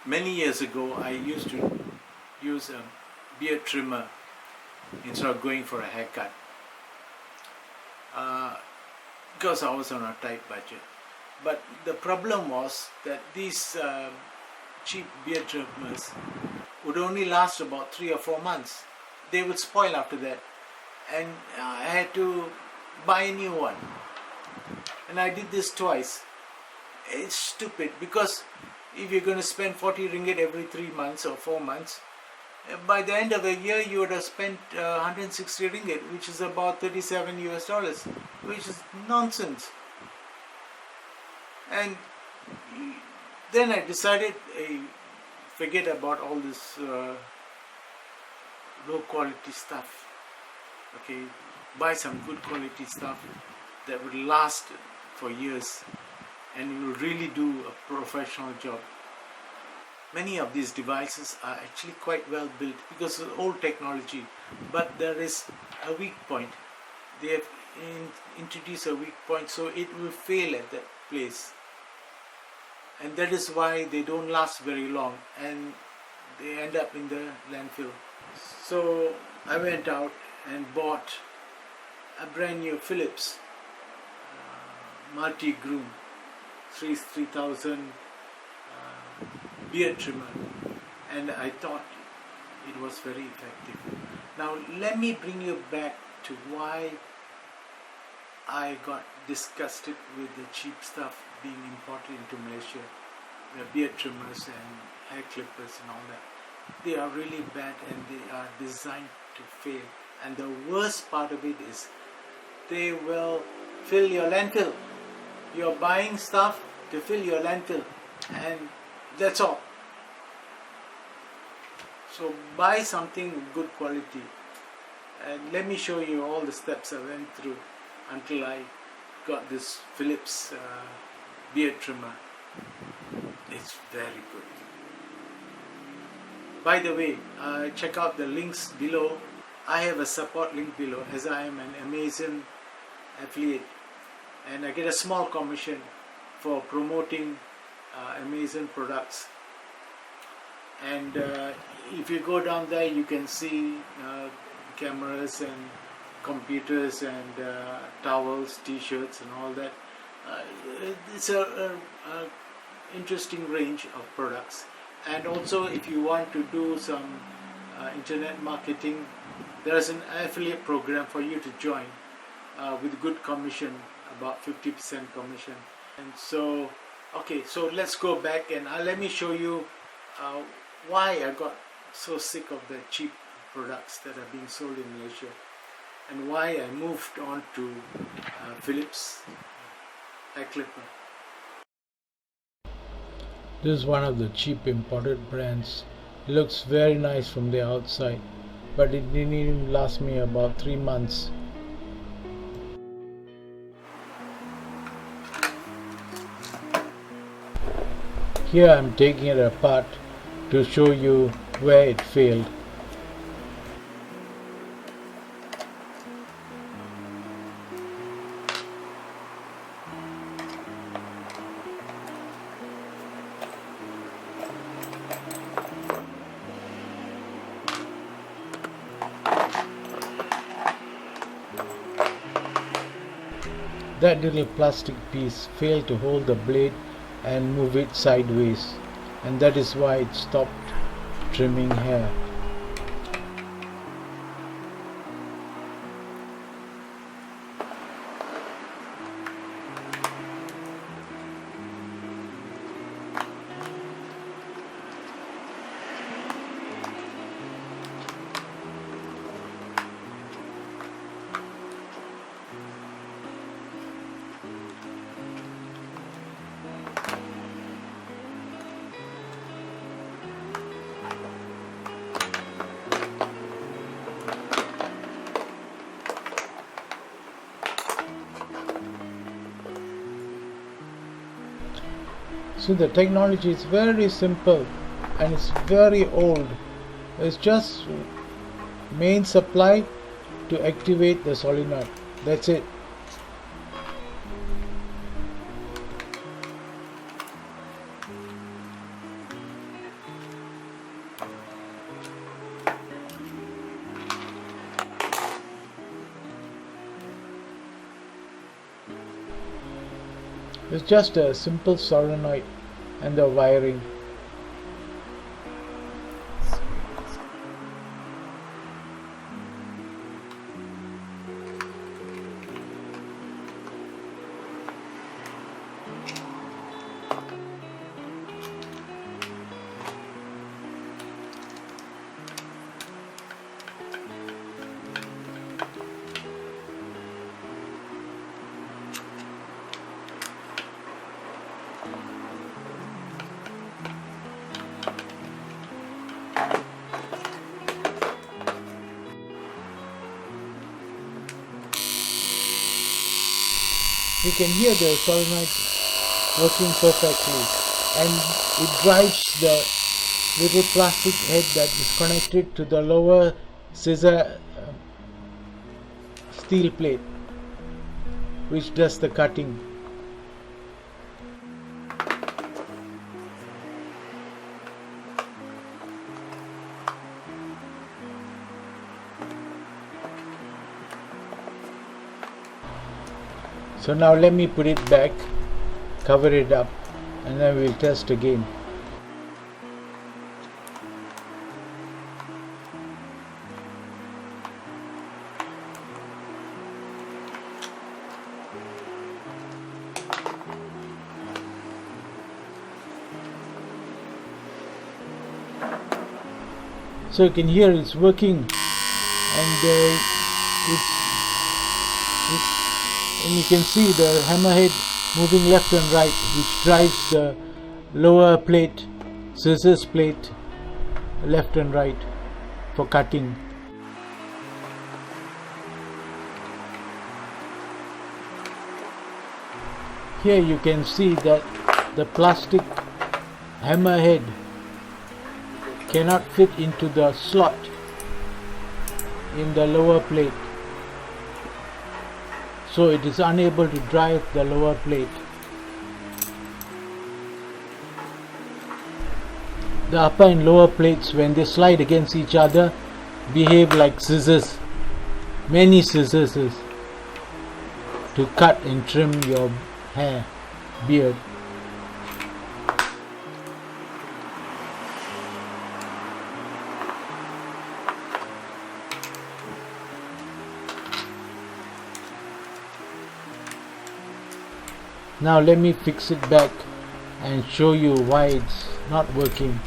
Many years ago, I used to use a beard trimmer instead of going for a haircut because I was on a tight budget. But the problem was that these cheap beard trimmers would only last about 3 or 4 months. They would spoil after that, and I had to buy a new one. And I did this twice. It's stupid, because if you're going to spend 40 ringgit every 3 months or 4 months, by the end of the year you would have spent 160 ringgit, which is about 37 US dollars, which is nonsense. And then I decided, forget about all this low quality stuff. Okay, buy some good quality stuff that would last for years and will really do a professional job. Many of these devices are actually quite well built because of old technology, but there is a weak point. They have introduced a weak point, so it will fail at that place, and that is why they don't last very long and they end up in the landfill. So I went out and bought a brand new Philips Multigroom 3000 beard trimmer, and I thought it was very effective. Now let me bring you back to why I got disgusted with the cheap stuff being imported into Malaysia, the beard trimmers and hair clippers and all that. They are really bad and they are designed to fail. And the worst part of it is they will fill your landfill. You're buying stuff to fill your landfill, and that's all. So buy something good quality, and let me show you all the steps I went through until I got this Philips beard trimmer. It's very good. By the way, check out the links below. I have a support link below, as I am an Amazon affiliate, and I get a small commission for promoting Amazon products. And if you go down there, you can see cameras and computers and towels, t-shirts and all that. It's a interesting range of products. And also, if you want to do some internet marketing, there is an affiliate program for you to join with good commission, about 50% commission. And so, okay, so let's go back and let me show you why I got so sick of the cheap products that are being sold in Malaysia, and why I moved on to Philips hair clipper. This is one of the cheap imported brands. It looks very nice from the outside, but it didn't even last me about 3 months. Here I am taking it apart to show you where it failed. That little plastic piece failed to hold the blade and move it sideways, and that is why it stopped trimming hair. So the technology is very simple and it's very old. It's just main supply to activate the solenoid. That's it. It's just a simple solenoid and the wiring. You can hear the solenoid working perfectly, and it drives the little plastic head that is connected to the lower scissor steel plate, which does the cutting. So now let me put it back, cover it up, and then we'll test again. So you can hear it's working, and and you can see the hammerhead moving left and right, which drives the lower plate, scissors plate, left and right for cutting. Here you can see that the plastic hammerhead cannot fit into the slot in the lower plate, so it is unable to drive the lower plate. The upper and lower plates, when they slide against each other, behave like scissors, many scissors, to cut and trim your hair, beard. Now let me fix it back and show you why it's not working.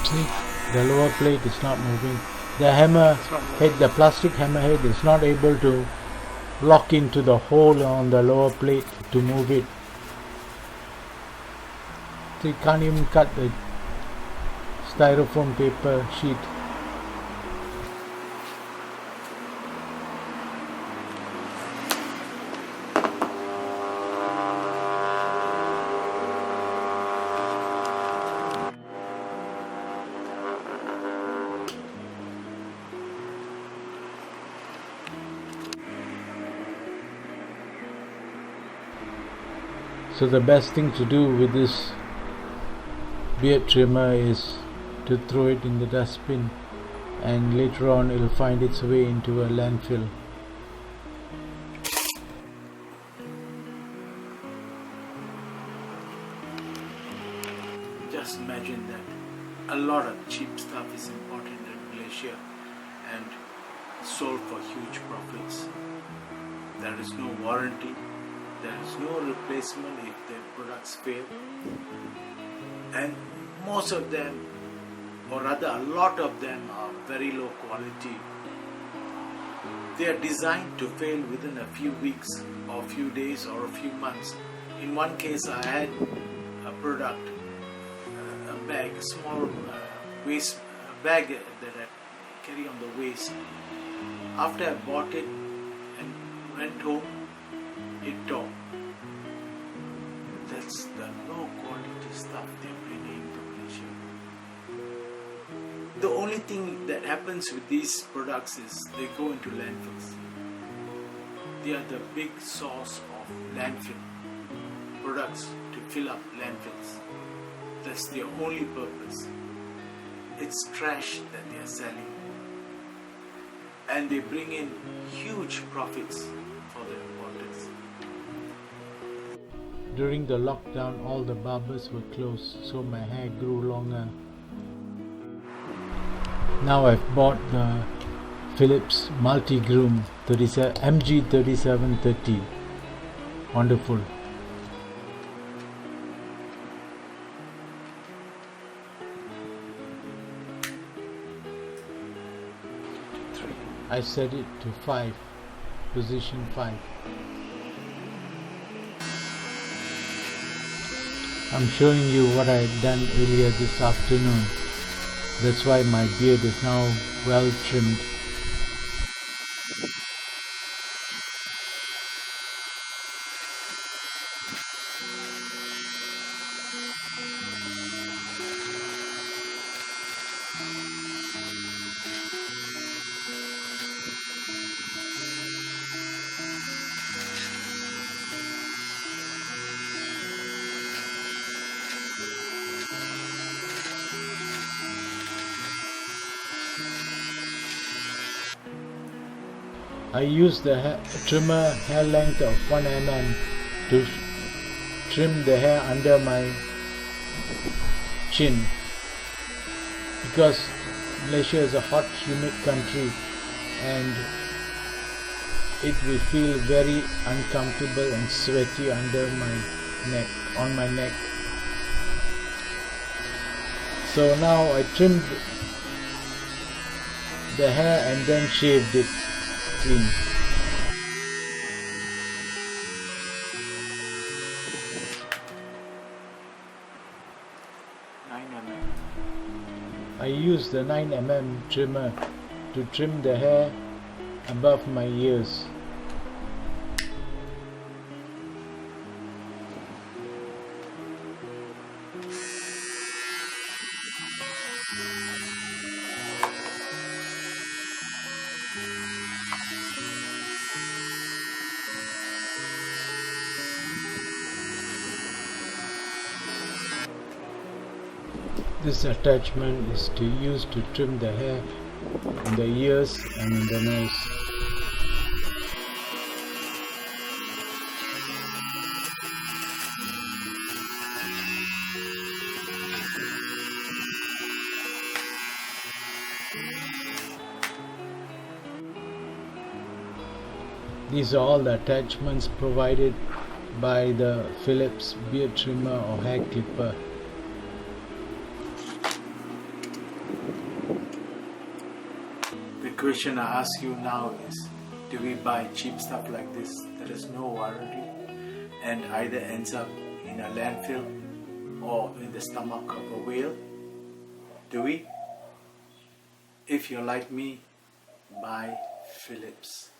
See, the lower plate is not moving. The hammer head, the plastic hammer head, is not able to lock into the hole on the lower plate to move it. So you can't even cut the styrofoam paper sheet. So the best thing to do with this beard trimmer is to throw it in the dustbin, and later on it will find its way into a landfill. Just imagine that a lot of cheap stuff is imported in Malaysia and sold for huge profits. There is no warranty, there is no replacement if the products fail, and most of them, or rather a lot of them, are very low quality. They are designed to fail within a few weeks or a few days or a few months. In one case I had a product, a bag, a small waste bag that carry on the waist. After I bought it and went home, it tore. That's the low quality stuff they're bringing to Malaysia. The only thing that happens with these products is they go into landfills. They are the big source of landfill products to fill up landfills. That's their only purpose. It's trash that they are selling. And they bring in huge profits for the importers. During the lockdown, all the barbers were closed, so my hair grew longer. Now I've bought the Philips Multigroom MG3730. Wonderful. I set it to 5, position 5. I'm showing you what I had done earlier this afternoon. That's why my beard is now well trimmed. I use the trimmer hair length of 1 mm to trim the hair under my chin, because Malaysia is a hot, humid country and it will feel very uncomfortable and sweaty under my neck, on my neck. So now I trimmed the hair and then shaved it clean. I use the 9 mm trimmer to trim the hair above my ears. This attachment is to use to trim the hair in the ears and in the nose. These are all the attachments provided by the Philips beard trimmer or hair clipper. The question I ask you now is, do we buy cheap stuff like this that has no warranty and either ends up in a landfill or in the stomach of a whale? Do we? If you're like me, buy Philips.